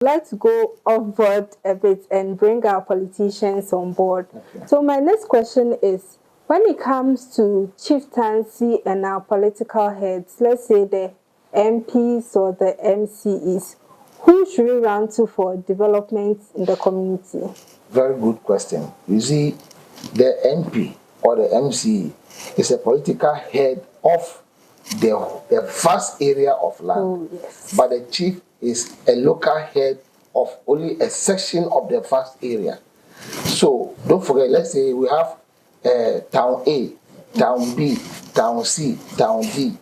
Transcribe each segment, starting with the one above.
Like to go off board a bit and bring our politicians on board. Okay. So my next question is, when it comes to chieftaincy and our political heads, let's say the MPs or the MCEs, who should we run to for development in the community? Very good question. You see, the MP or the MC is a political head of the vast area of land. Oh, yes. But the chief is a local head of only a section of the vast area. So don't forget, let's say we have town A, town B, town C, town D.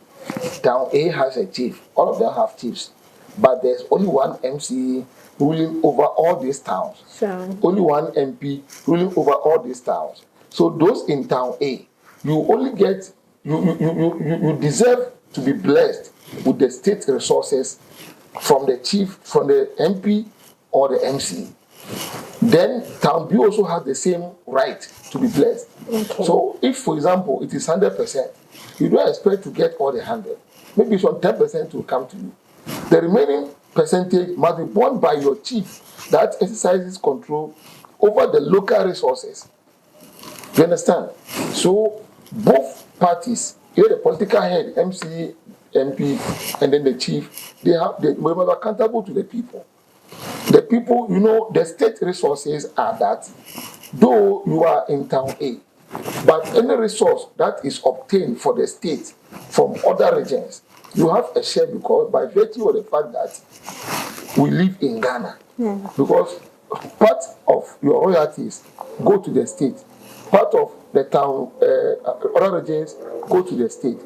Town A has a chief. All of them have chiefs. But there's only one MC ruling over all these towns. Sure. Only one MP ruling over all these towns. So those in town A, you only get, you deserve to be blessed with the state resources from the chief, from the MP or the MC. Then town B also has the same right to be blessed. Okay. So if, for example, it is 100%, you don't expect to get all the 100. Maybe some 10% will come to you. The remaining percentage must be borne by your chief that exercises control over the local resources. You understand? So both parties, here the political head, MC, MP, and then the chief, they must be accountable to the people. The people, the state resources are that, though you are in town A, but any resource that is obtained for the state from other regions, you have a share because by virtue of the fact that we live in Ghana. Yeah. Because part of your royalties go to the state, part of the town, other regions go to the state.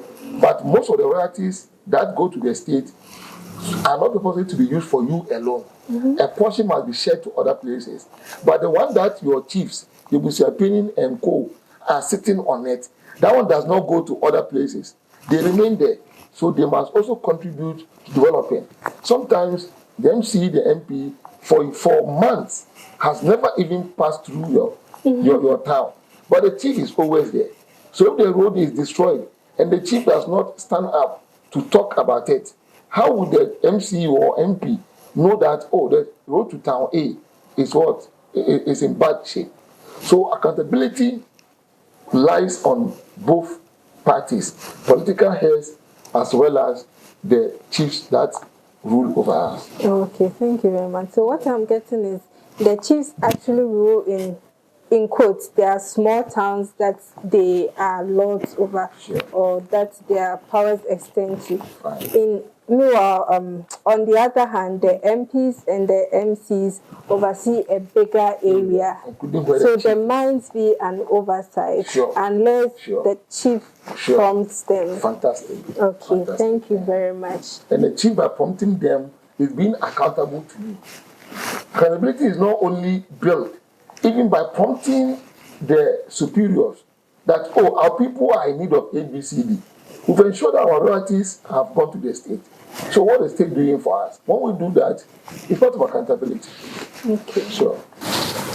But most of the royalties that go to the state are not supposed to be used for you alone. Mm-hmm. A portion must be shared to other places. But the one that your chiefs, the Busiapinin and co, are sitting on it, that one does not go to other places. They remain there. So they must also contribute to developing. Sometimes the MC, the MP, for months has never even passed through your town. But the chief is always there. So if the road is destroyed and the chief does not stand up to talk about it, how would the MC or MP know that, the road to town A is in bad shape? So accountability lies on both parties, political heads as well as the chiefs that rule over us. Okay, thank you very much. So what I'm getting is the chiefs actually rule in quotes, there are small towns that they are lords over, Sure. or that their powers extend to. Fine. Meanwhile, on the other hand, the MPs and the MCs oversee a bigger area. So there might be an oversight, Sure. unless Sure. the chief Sure. prompts them. Fantastic. Okay, Fantastic. thank you very much. And the chief, by prompting them, is being accountable to you. Accountability is not only built, even by prompting the superiors that, our people are in need of ABCD. We've ensured that our royalties have gone to the state. So what is the state doing for us? When we do that, it's part of accountability. Okay. Sure.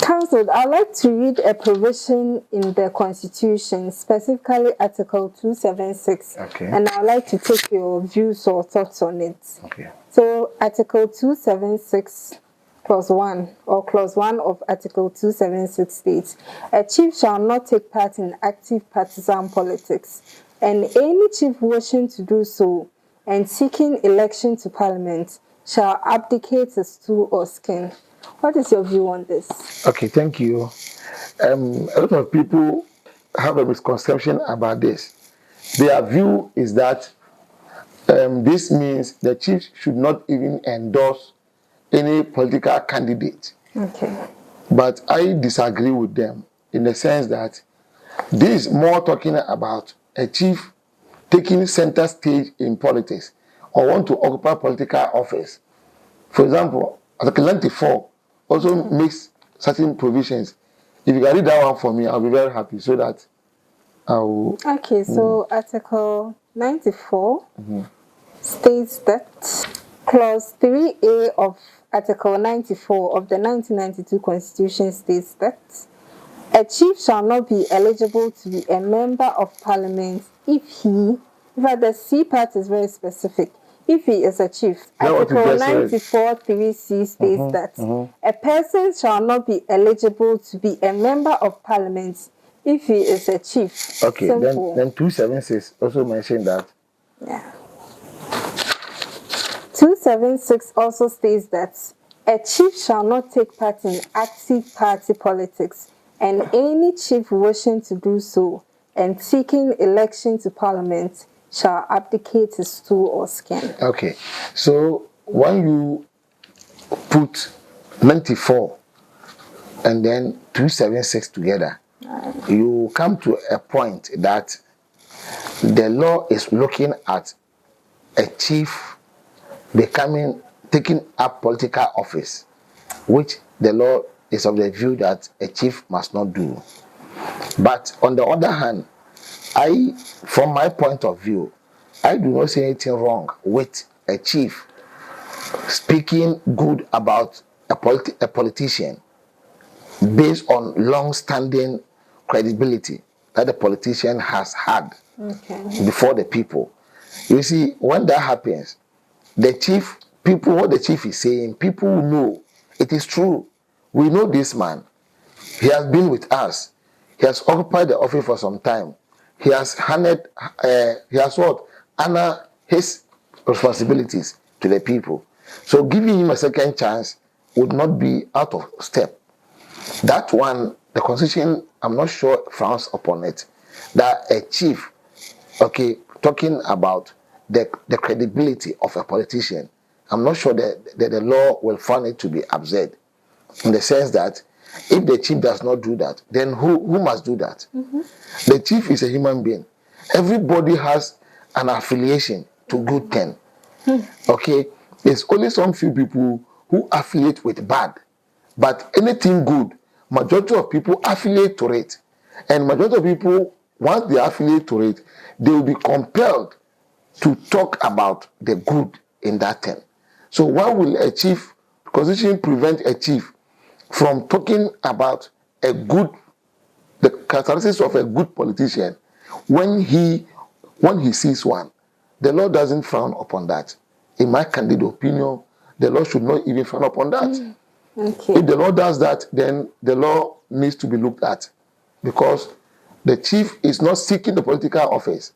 Council, I'd like to read a provision in the Constitution, specifically Article 276. Okay. And I'd like to take your views or thoughts on it. Okay. So, Article 276, Clause 1, or Clause 1 of Article 276 states, a chief shall not take part in active partisan politics, and any chief wishing to do so and seeking election to Parliament shall abdicate his stool or skin. What is your view on this? Okay, thank you. A lot of people have a misconception about this. Their view is that this means the chief should not even endorse any political candidate. Okay. But I disagree with them in the sense that this is more talking about a chief taking center stage in politics or want to occupy political office. For example, Article 94 also makes certain provisions. If you can read that one for me, I'll be very happy so that I will. Okay, so Article 94 states that Clause 3A of Article 94 of the 1992 Constitution states that a chief shall not be eligible to be a member of Parliament if the C part is very specific, if he is a chief. Now what you Article just said. 94(3)(c) states that a person shall not be eligible to be a member of parliament if he is a chief. Okay, Simple. then 276 also mentioned that. Yeah. 276 also states that a chief shall not take part in active party politics, and any chief wishing to do so and seeking election to parliament shall abdicate his stool or skin. Okay, so when you put 94 and then 276 together, you come to a point that the law is looking at a chief taking up political office, which the law is of the view that a chief must not do. But on the other hand, from my point of view, I do not see anything wrong with a chief speaking good about a politician based on long-standing credibility that the politician has had before the people. You see, when that happens, what the chief is saying, people know it is true. We know this man. He has been with us. He has occupied the office for some time. He has honored his responsibilities to the people. So giving him a second chance would not be out of step. That one, the Constitution, I'm not sure, frowns upon it. That a chief, talking about the credibility of a politician, I'm not sure that the law will find it to be absurd, in the sense that if the chief does not do that, then who must do that? The chief is a human being. Everybody has an affiliation to good thing. Okay, there's only some few people who affiliate with bad, but anything good, majority of people affiliate to it, and majority of people, once they affiliate to it, they will be compelled to talk about the good in that thing. So why will a chief, Constitution prevent a chief from talking about the characteristics of a good politician when he sees one? The law doesn't frown upon that. In my candid opinion, the law should not even frown upon that. Okay. If the law does that, then the law needs to be looked at, because the chief is not seeking the political office.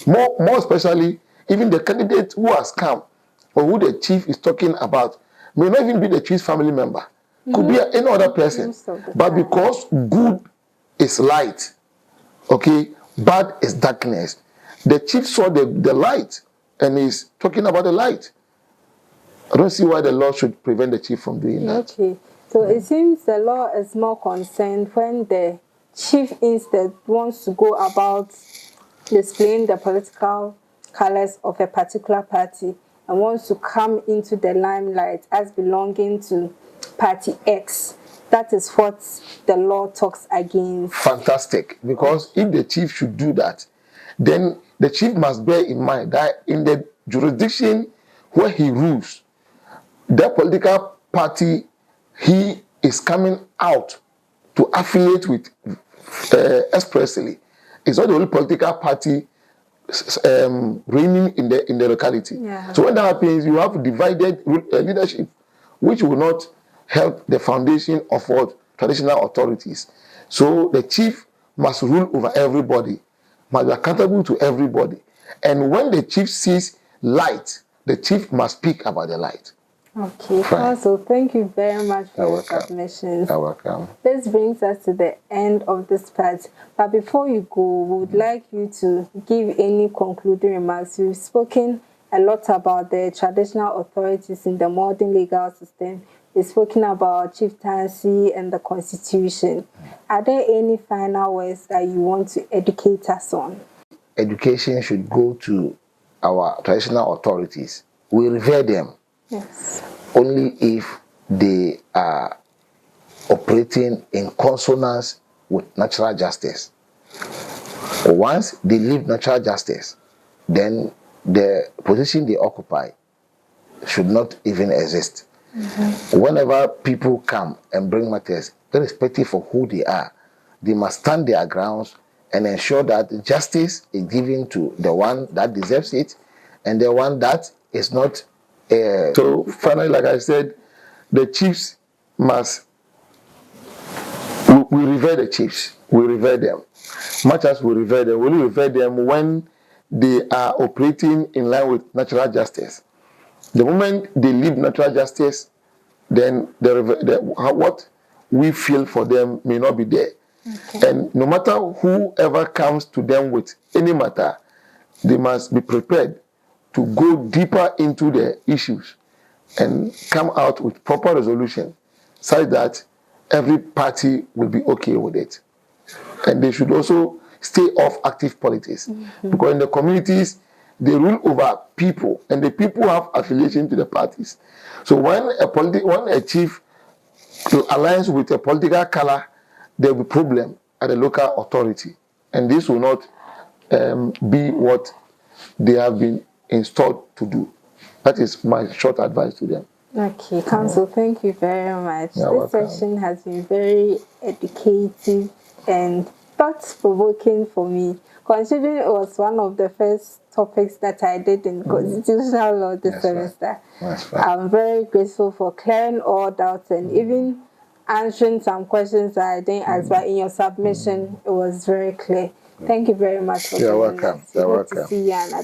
More especially, even the candidate who has come or who the chief is talking about may not even be the chief's family member. Could be any other person. But because good is light, bad is darkness, the chief saw the light and is talking about the light. I don't see why the law should prevent the chief from doing that. Okay. So it seems the law is more concerned when the chief instead wants to go about displaying the political colors of a particular party and wants to come into the limelight as belonging to Party X. That is what the law talks against. Fantastic. Because if the chief should do that, then the chief must bear in mind that in the jurisdiction where he rules, that political party he is coming out to affiliate with expressly is not the only political party reigning in the locality. Yeah. So when that happens, you have divided leadership, which will not help the foundation of what traditional authorities. So the chief must rule over everybody, must be accountable to everybody. And when the chief sees light, the chief must speak about the light. Okay, so thank you very much for your submissions. You're welcome. This brings us to the end of this part. But before you go, we would like you to give any concluding remarks. You've spoken a lot about the traditional authorities in the modern legal system. You've spoken about chieftaincy and the constitution. Are there any final words that you want to educate us on? Education should go to our traditional authorities. We revere them. Yes. Only if they are operating in consonance with natural justice. Once they leave natural justice, then the position they occupy should not even exist. Whenever people come and bring matters, irrespective of who they are, they must stand their grounds and ensure that justice is given to the one that deserves it and the one that it's not. So finally, like I said, the chiefs must. We revere the chiefs. We revere them. Much as we revere them, we revere them when they are operating in line with natural justice. The moment they leave natural justice, then what we feel for them may not be there. Okay. And no matter whoever comes to them with any matter, they must be prepared to go deeper into the issues and come out with proper resolution such that every party will be okay with it. And they should also stay off active politics. Mm-hmm. Because in the communities, they rule over people, and the people have affiliation to the parties. So when a chief aligns with a political color, there will be problem at the local authority. And this will not be what they have been installed to do. That is my short advice to them. Okay, Council, thank you very much. This session has been very educative and thought-provoking for me, considering it was one of the first topics that I did in constitutional law this semester. Right. I'm very grateful for clearing all doubts and even answering some questions that I didn't ask, but in your submission, it was very clear. Thank you very much for You're welcome. You're welcome. To see you another